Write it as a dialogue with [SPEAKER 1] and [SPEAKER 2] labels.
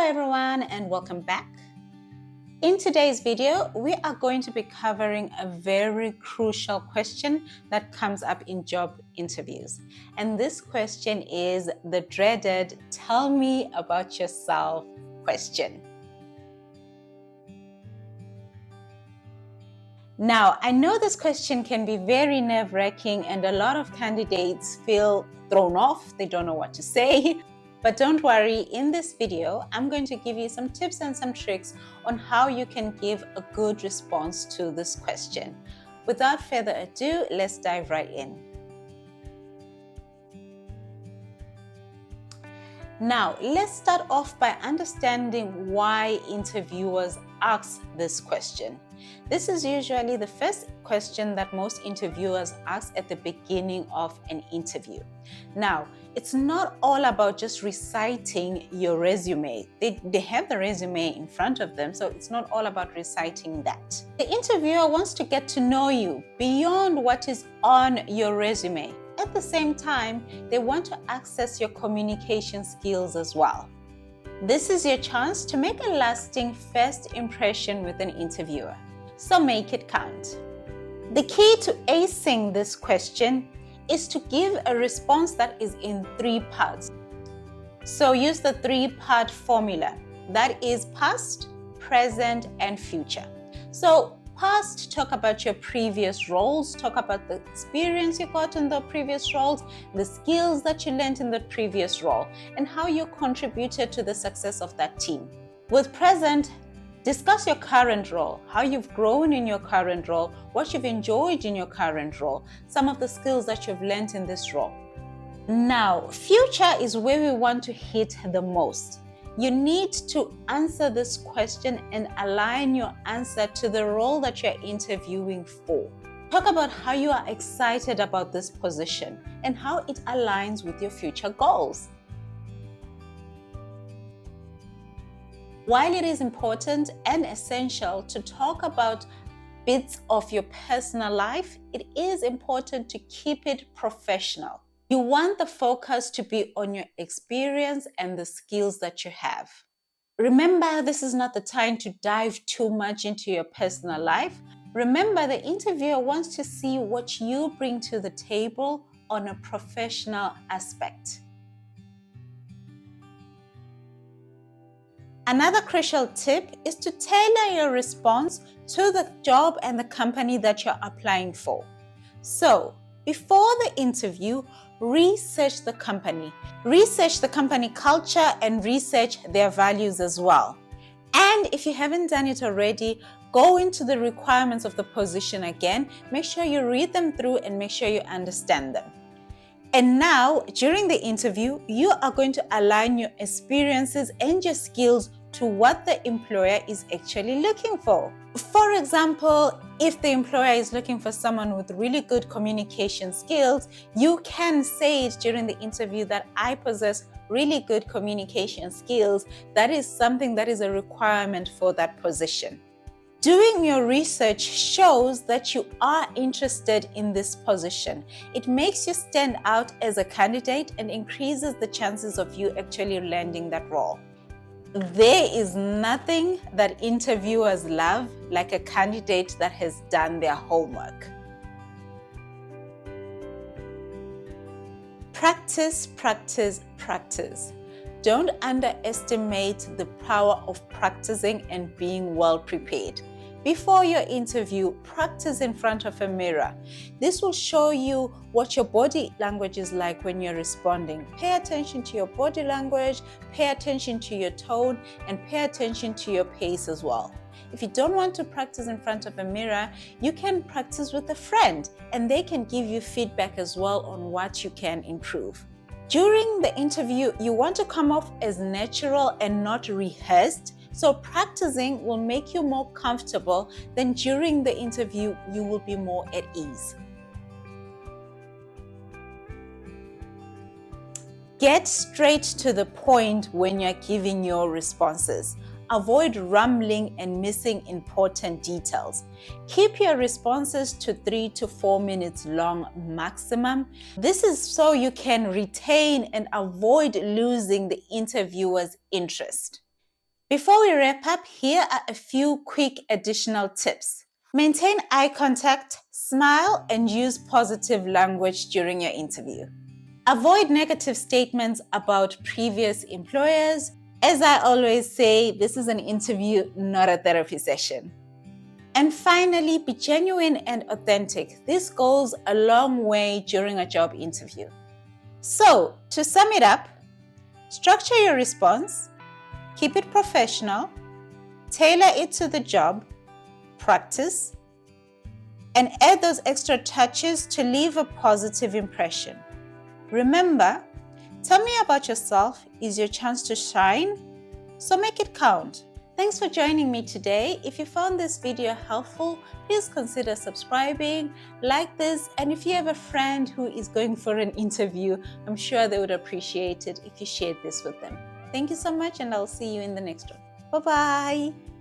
[SPEAKER 1] everyone and welcome back. In today's video, we are going to be covering a very crucial question that comes up in job interviews. And this question is the dreaded "tell me about yourself" question. Now, I know this question can be very nerve-wracking and a lot of candidates feel thrown off. They don't know what to say. But don't worry, in this video, I'm going to give you some tips and some tricks on how you can give a good response to this question. Without further ado, let's dive right in. Now, let's start off by understanding why interviewers ask this question. This is usually the first question that most interviewers ask at the beginning of an interview. Now, it's not all about just reciting your resume. They have the resume in front of them, so it's not all about reciting that. The interviewer wants to get to know you beyond what is on your resume. At the same time, they want to access your communication skills as well. This is your chance to make a lasting first impression with an interviewer. So make it count. The key to acing this question is to give a response that is in 3 parts. So use the 3-part formula. That is past, present, and future. So past, talk about your previous roles, talk about the experience you got in the previous roles, the skills that you learned in the previous role, and how you contributed to the success of that team. With present, discuss your current role, how you've grown in your current role, what you've enjoyed in your current role, some of the skills that you've learned in this role. Now, future is where we want to hit the most. You need to answer this question and align your answer to the role that you're interviewing for. Talk about how you are excited about this position and how it aligns with your future goals. While it is important and essential to talk about bits of your personal life, it is important to keep it professional. You want the focus to be on your experience and the skills that you have. Remember, this is not the time to dive too much into your personal life. Remember, the interviewer wants to see what you bring to the table on a professional aspect. Another crucial tip is to tailor your response to the job and the company that you're applying for. So, before the interview, research the company. Research the company culture and research their values as well. And if you haven't done it already, go into the requirements of the position again. Make sure you read them through and make sure you understand them. And now, during the interview, you are going to align your experiences and your skills to what the employer is actually looking for. For example, if the employer is looking for someone with really good communication skills, you can say it during the interview that I possess really good communication skills. That is something that is a requirement for that position. Doing your research shows that you are interested in this position. It makes you stand out as a candidate and increases the chances of you actually landing that role. There is nothing that interviewers love like a candidate that has done their homework. Practice, practice, practice. Don't underestimate the power of practicing and being well prepared. Before your interview, practice in front of a mirror. This will show you what your body language is like when you're responding. Pay attention to your body language, pay attention to your tone, and pay attention to your pace as well. If you don't want to practice in front of a mirror, you can practice with a friend, and they can give you feedback as well on what you can improve. During the interview, you want to come off as natural and not rehearsed. So practicing will make you more comfortable. Then during the interview, you will be more at ease. Get straight to the point when you're giving your responses. Avoid rambling and missing important details. Keep your responses to 3 to 4 minutes long maximum. This is so you can retain and avoid losing the interviewer's interest. Before we wrap up, here are a few quick additional tips. Maintain eye contact, smile, and use positive language during your interview. Avoid negative statements about previous employers. As I always say, this is an interview, not a therapy session. And finally, be genuine and authentic. This goes a long way during a job interview. So, to sum it up, structure your response, keep it professional, tailor it to the job, practice, and add those extra touches to leave a positive impression. Remember, tell me about yourself is your chance to shine, so make it count. Thanks for joining me today. If you found this video helpful, please consider subscribing, like this, and if you have a friend who is going for an interview, I'm sure they would appreciate it if you shared this with them. Thank you so much, and I'll see you in the next one. Bye-bye.